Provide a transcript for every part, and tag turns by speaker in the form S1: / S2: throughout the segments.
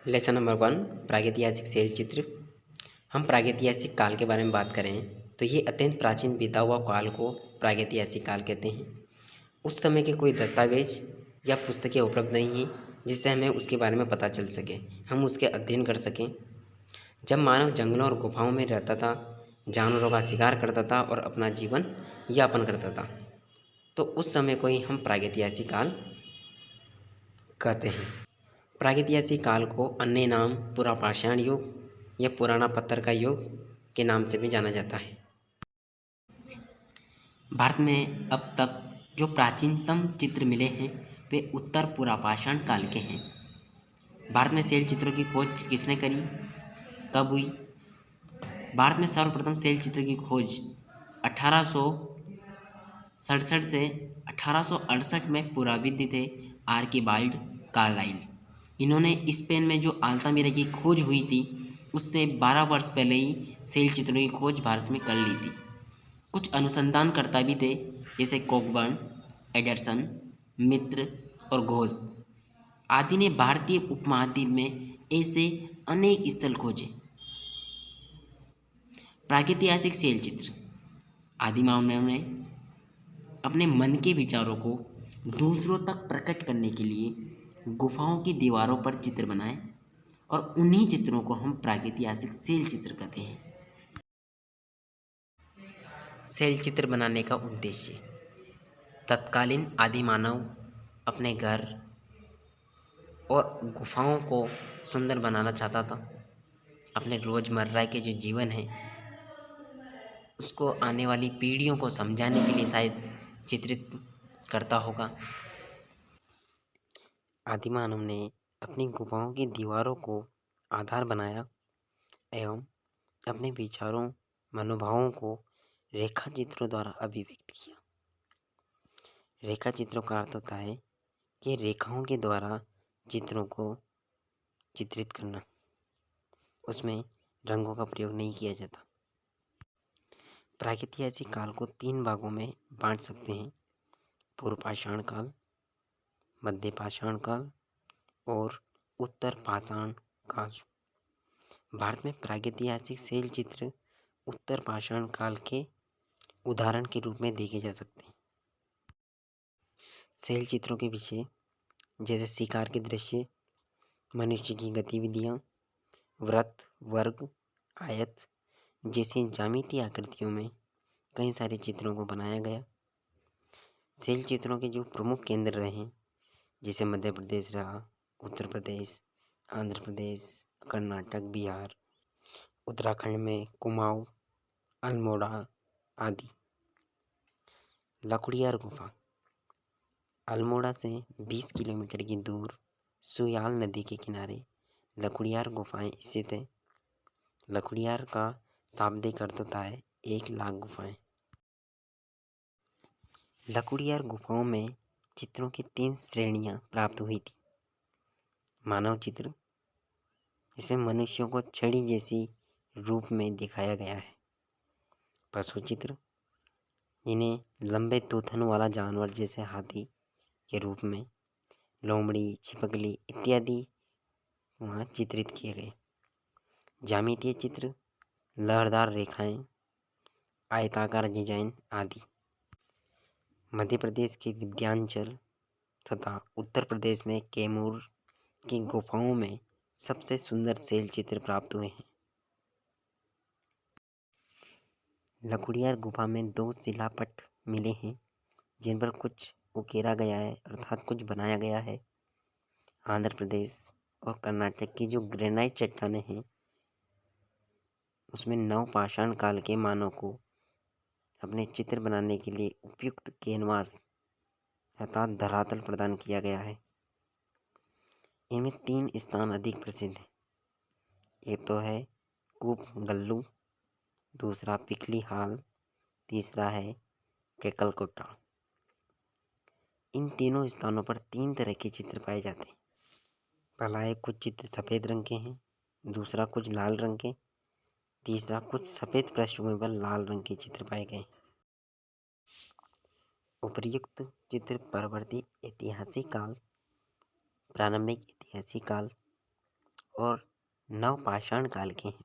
S1: Lesson number 1 प्रागैतिहासिक शैल चित्र। हम प्रागैतिहासिक काल के बारे में बात करें तो ये अत्यंत प्राचीन बीता हुआ काल को प्रागैतिहासिक काल कहते हैं। उस समय के कोई दस्तावेज या पुस्तकें उपलब्ध नहीं हैं जिससे हमें उसके बारे में पता चल सके, हम उसके अध्ययन कर सकें। जब मानव जंगलों और गुफाओं में रहता था, जानवरों का शिकार करता था और अपना जीवन यापन करता था, तो उस समय को ही हम प्रागैतिहासिक काल कहते हैं। प्रागैतिहासिक काल को अन्य नाम पुरापाषाण युग या पुराना पत्थर का युग के नाम से भी जाना जाता है। भारत में अब तक जो प्राचीनतम चित्र मिले हैं वे उत्तर पुरापाषाण काल के हैं। भारत में शैल चित्रों की खोज किसने करी, कब हुई? भारत में सर्वप्रथम शैल चित्र की खोज 1867 से 1868 में पुराविद थे आर्किबाल्ड कार्लाइल। इन्होंने स्पेन में जो अल्तामिरा की खोज हुई थी उससे 12 वर्ष पहले ही शैल चित्रों की खोज भारत में कर ली थी। कुछ अनुसंधानकर्ता भी थे जैसे कॉकबर्न, एडरसन, मित्र और घोष आदि ने भारतीय उपमहाद्वीप में ऐसे अनेक स्थल खोजे। प्रागैतिहासिक शैल चित्र आदि मानव ने अपने मन के विचारों को दूसरों तक प्रकट करने के लिए गुफाओं की दीवारों पर चित्र बनाए और उन्हीं चित्रों को हम प्रागैतिहासिक शैल चित्र कहते हैं। शैल चित्र बनाने का उद्देश्य, तत्कालीन आदि मानव अपने घर और गुफाओं को सुंदर बनाना चाहता था। अपने रोज़मर्रा के जो जीवन है उसको आने वाली पीढ़ियों को समझाने के लिए शायद चित्रित करता होगा। आदि मानव ने अपनी गुफाओं की दीवारों को आधार बनाया एवं अपने विचारों, मनोभावों को रेखा चित्रों द्वारा अभिव्यक्त किया। रेखा चित्रों का अर्थ होता है कि रेखाओं के द्वारा चित्रों को चित्रित करना, उसमें रंगों का प्रयोग नहीं किया जाता। प्रागैतिहासिक काल को 3 भागों में बांट सकते हैं: पूर्व पाषाण काल, मध्य पाषाण काल और उत्तर पाषाण काल। भारत में प्रागैतिहासिक शैल चित्र उत्तर पाषाण काल के उदाहरण के रूप में देखे जा सकते हैं। शैल चित्रों के विषय जैसे शिकार के दृश्य, मनुष्य की गतिविधियाँ, वृत्त, वर्ग, आयत जैसी ज्यामितीय आकृतियों में कई सारे चित्रों को बनाया गया। शैल चित्रों के जो प्रमुख केंद्र रहे जैसे मध्य प्रदेश रहा, उत्तर प्रदेश, आंध्र प्रदेश, कर्नाटक, बिहार, उत्तराखंड में कुमाऊं, अल्मोड़ा आदि। लकुड़ियार गुफा अल्मोड़ा से 20 किलोमीटर की दूर सुयाल नदी के किनारे लकुड़ियार गुफाएं स्थित है। लकुड़ियार का शाब्दिक अर्थ होता है 1 लाख गुफाएं। लकुड़ियार गुफाओं में चित्रों की 3 श्रेणियां प्राप्त हुई थी। मानव चित्र, जिसमें मनुष्यों को छड़ी जैसी रूप में दिखाया गया है। पशु चित्र, जिन्हें लंबे तूथन वाला जानवर जैसे हाथी के रूप में, लोमड़ी, छिपकली इत्यादि वहाँ चित्रित किए गए। ज्यामितीय चित्र, लहरदार रेखाएं, आयताकार डिजाइन आदि। मध्य प्रदेश के विंध्याचल तथा उत्तर प्रदेश में कैमूर की गुफाओं में सबसे सुंदर शैल चित्र प्राप्त हुए हैं। लकुड़ियार गुफा में 2 शिलापट मिले हैं जिन पर कुछ उकेरा गया है अर्थात कुछ बनाया गया है। आंध्र प्रदेश और कर्नाटक की जो ग्रेनाइट चट्टानें हैं उसमें नवपाषाण काल के मानव को अपने चित्र बनाने के लिए उपयुक्त कैनवास अर्थात धरातल प्रदान किया गया है। इनमें 3 स्थान अधिक प्रसिद्ध हैं। एक तो है कूप गल्लू, दूसरा पिकली हाल, तीसरा है केकलकोटा। इन तीनों स्थानों पर 3 तरह के चित्र पाए जाते हैं। पहला है कुछ चित्र सफ़ेद रंग के हैं, दूसरा कुछ लाल रंग के, तीसरा कुछ सफ़ेद पृष्ठभूमि पर लाल रंग के चित्र पाए गए। उपर्युक्त चित्र परवर्ती ऐतिहासिक काल, प्रारंभिक ऐतिहासिक काल और नवपाषाण काल के हैं।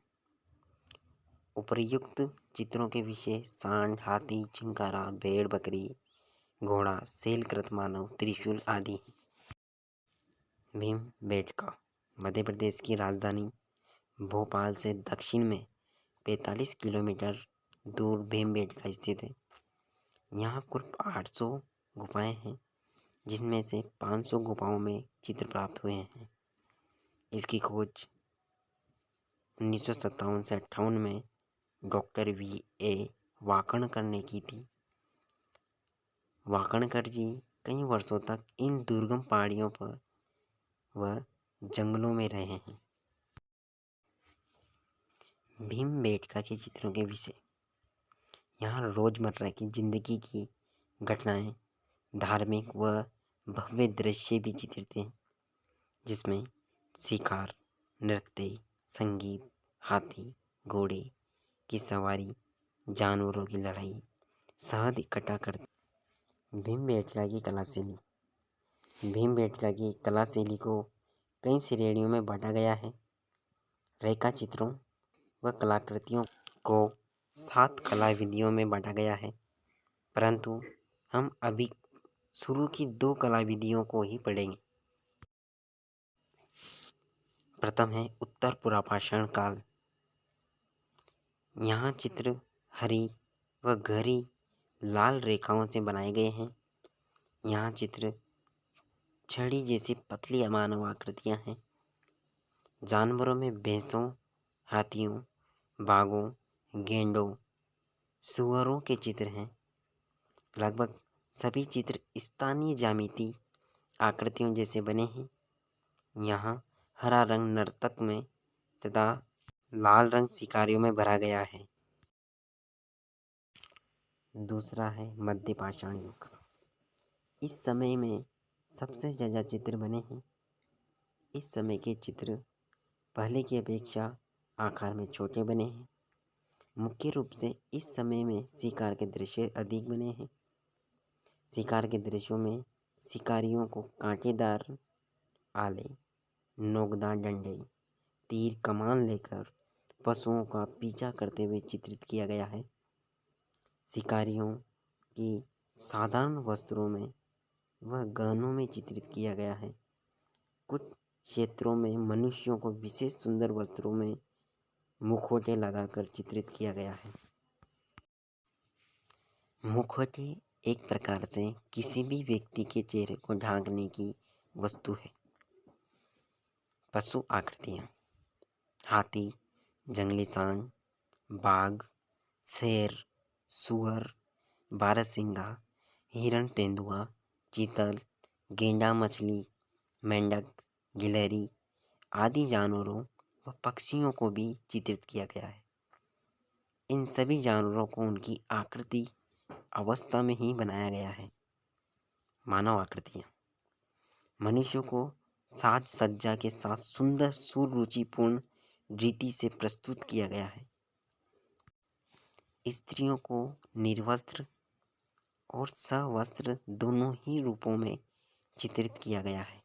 S1: उपर्युक्त चित्रों के विषय सांड, हाथी, चिंकारा, भेड़, बकरी, घोड़ा, शैलकृत मानव, त्रिशूल आदि हैं। भीमबेटका मध्य प्रदेश की राजधानी भोपाल से दक्षिण में 45 किलोमीटर दूर भीमबेटका स्थित है। यहाँ कुल 800 गुफाएं हैं, जिनमें से 500 गुफाओं में चित्र प्राप्त हुए हैं। इसकी खोज 1957 से 58 में डॉक्टर V.A. वाकणकर ने की थी। वाकणकर जी कई वर्षों तक इन दुर्गम पहाड़ियों पर व जंगलों में रहे हैं। भीमबेटका के चित्रों के विषय। यहाँ रोजमर्रा की जिंदगी की घटनाएं, धार्मिक व भव्य दृश्य भी चित्रित हैं, जिसमें शिकार, नृत्य, संगीत, हाथी, घोड़े की सवारी, जानवरों की लड़ाई सहज इकट्ठा कर। भीमबेटका की कला शैली। भीमबेटका की कला शैली को कई श्रेणियों में बांटा गया है। रेखा चित्रों व कलाकृतियों को 7 कला विधियों में बांटा गया है, परंतु हम अभी शुरू की 2 कला विधियों को ही पढ़ेंगे। प्रथम है उत्तर पुरापाषाण काल। यहाँ चित्र हरी व गहरी लाल रेखाओं से बनाए गए हैं। यहाँ चित्र छड़ी जैसी पतली मानव आकृतियाँ हैं। जानवरों में भैंसों, हाथियों, बाघों, गेंडों, सुअरों के चित्र हैं। लगभग सभी चित्र स्थानीय ज्यामिति आकृतियों जैसे बने हैं। यहाँ हरा रंग नर्तक में तथा लाल रंग शिकारियों में भरा गया है। दूसरा है मध्य पाषाण युग। इस समय में सबसे ज़्यादा चित्र बने हैं। इस समय के चित्र पहले की अपेक्षा आकार में छोटे बने हैं। मुख्य रूप से इस समय में शिकार के दृश्य अधिक बने हैं। शिकार के दृश्यों में शिकारियों को कांटेदार आले, नोकदार डंडे, तीर, कमान लेकर पशुओं का पीछा करते हुए चित्रित किया गया है। शिकारियों की साधारण वस्त्रों में व गहनों में चित्रित किया गया है। कुछ क्षेत्रों में मनुष्यों को विशेष सुंदर वस्त्रों में मुखौटे लगाकर चित्रित किया गया है। मुखौटे एक प्रकार से किसी भी व्यक्ति के चेहरे को ढांकने की वस्तु है। पशु आकृतियाँ। हाथी, जंगली सांड, बाघ, शेर, सुअर, बारहसिंगा, हिरण, तेंदुआ, चीतल, गेंडा मछली, मेंढक, गिलहरी आदि जानवरों व पक्षियों को भी चित्रित किया गया है। इन सभी जानवरों को उनकी आकृति अवस्था में ही बनाया गया है। मानव आकृतियाँ। मनुष्यों को साज सज्जा के साथ सुंदर सुरुचिपूर्ण रीति से प्रस्तुत किया गया है। स्त्रियों को निर्वस्त्र और सवस्त्र दोनों ही रूपों में चित्रित किया गया है।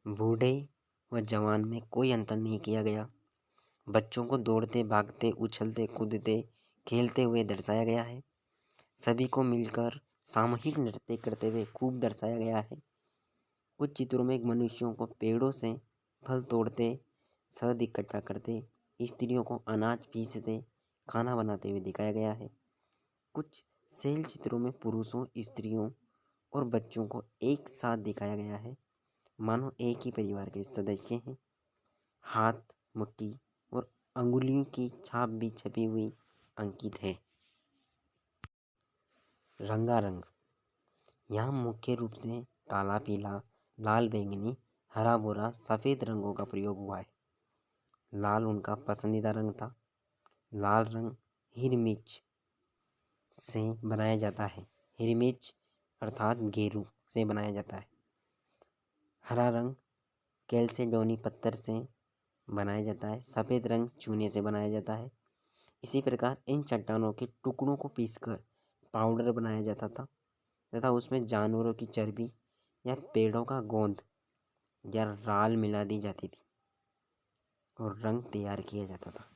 S1: बूढ़े व जवान में कोई अंतर नहीं किया गया। बच्चों को दौड़ते, भागते, उछलते, कूदते, खेलते हुए दर्शाया गया है। सभी को मिलकर सामूहिक नृत्य करते हुए खूब दर्शाया गया है। कुछ चित्रों में मनुष्यों को पेड़ों से फल तोड़ते, शहद इकट्ठा करते, स्त्रियों को अनाज पीसते, खाना बनाते हुए दिखाया गया है। कुछ शैल चित्रों में पुरुषों, स्त्रियों और बच्चों को एक साथ दिखाया गया है, मानो एक ही परिवार के सदस्य हैं। हाथ, मुट्ठी और अंगुलियों की छाप भी छपी हुई अंकित है। रंगारंग। यहाँ मुख्य रूप से काला, पीला, लाल, बैंगनी, हरा, भूरा, सफ़ेद रंगों का प्रयोग हुआ है। लाल उनका पसंदीदा रंग था। लाल रंग हिरमिच से बनाया जाता है। हिरमिच अर्थात गेरू से बनाया जाता है। हरा रंग कैल्सेडोनी पत्थर से बनाया जाता है। सफ़ेद रंग चूने से बनाया जाता है। इसी प्रकार इन चट्टानों के टुकड़ों को पीसकर पाउडर बनाया जाता था तथा उसमें जानवरों की चर्बी या पेड़ों का गोंद या राल मिला दी जाती थी और रंग तैयार किया जाता था।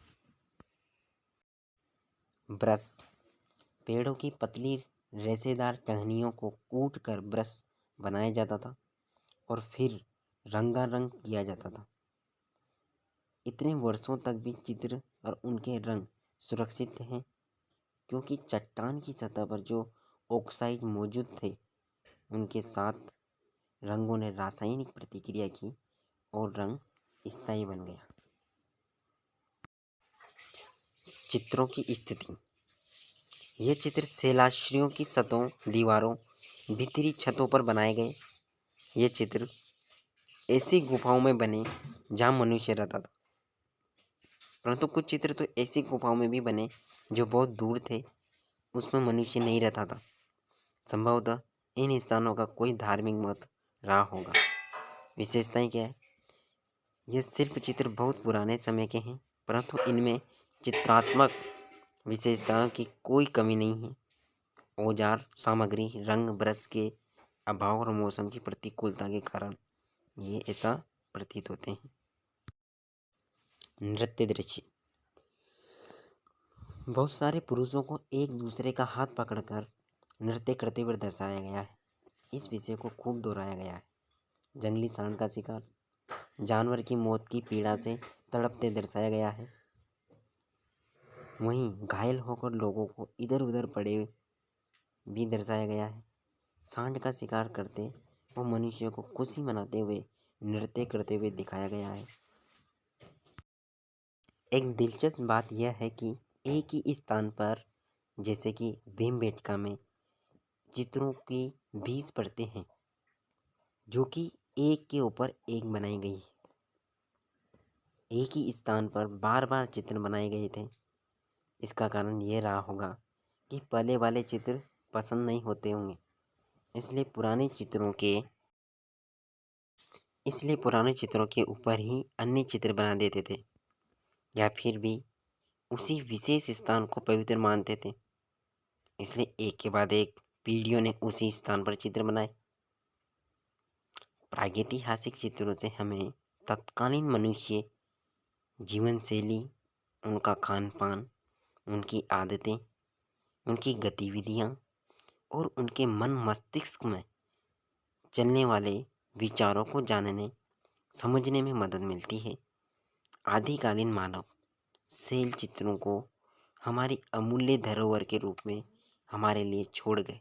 S1: ब्रश, पेड़ों की पतली रेशेदार टहनियों को कूट कर ब्रश बनाया जाता था और फिर रंगारंग किया जाता था। इतने वर्षों तक भी चित्र और उनके रंग सुरक्षित हैं क्योंकि चट्टान की सतह पर जो ऑक्साइड मौजूद थे उनके साथ रंगों ने रासायनिक प्रतिक्रिया की और रंग स्थायी बन गया। चित्रों की स्थिति, ये चित्र शैलाश्रयों की सतहों, दीवारों, भीतरी छतों पर बनाए गए। ये चित्र ऐसी गुफाओं में बने जहाँ मनुष्य रहता था, परंतु कुछ चित्र तो ऐसी गुफाओं में भी बने जो बहुत दूर थे, उसमें मनुष्य नहीं रहता था। संभवतः इन स्थानों का कोई धार्मिक महत्व रहा होगा। विशेषताएं क्या है? ये शिल्प चित्र बहुत पुराने समय के हैं, परंतु इनमें चित्रात्मक विशेषताओं की कोई कमी नहीं है। औजार, सामग्री, रंग, ब्रश के अभाव और मौसम की प्रतिकूलता के कारण ये ऐसा प्रतीत होते हैं। नृत्य दृश्य, बहुत सारे पुरुषों को एक दूसरे का हाथ पकड़कर नृत्य करते हुए दर्शाया गया है। इस विषय को खूब दोहराया गया है। जंगली सांड का शिकार, जानवर की मौत की पीड़ा से तड़पते दर्शाया गया है। वहीं घायल होकर लोगों को इधर उधर पड़े भी दर्शाया गया है। सांड का शिकार करते वो मनुष्य को खुशी मनाते हुए नृत्य करते हुए दिखाया गया है। एक दिलचस्प बात यह है कि एक ही स्थान पर, जैसे कि भीमबेटका में, चित्रों की 20 परतें हैं जो कि एक के ऊपर एक बनाई गई है। एक ही स्थान पर बार बार चित्र बनाए गए थे। इसका कारण ये रहा होगा कि पहले वाले चित्र पसंद नहीं होते होंगे, इसलिए पुराने चित्रों के ऊपर ही अन्य चित्र बना देते थे, या फिर भी उसी विशेष स्थान को पवित्र मानते थे, इसलिए एक के बाद एक पीढ़ियों ने उसी स्थान पर चित्र बनाए। प्रागैतिहासिक चित्रों से हमें तत्कालीन मनुष्य जीवन शैली, उनका खान पान, उनकी आदतें, उनकी गतिविधियाँ और उनके मन मस्तिष्क में चलने वाले विचारों को जानने समझने में मदद मिलती है। आदिकालीन मानव शैल चित्रों को हमारी अमूल्य धरोहर के रूप में हमारे लिए छोड़ गए।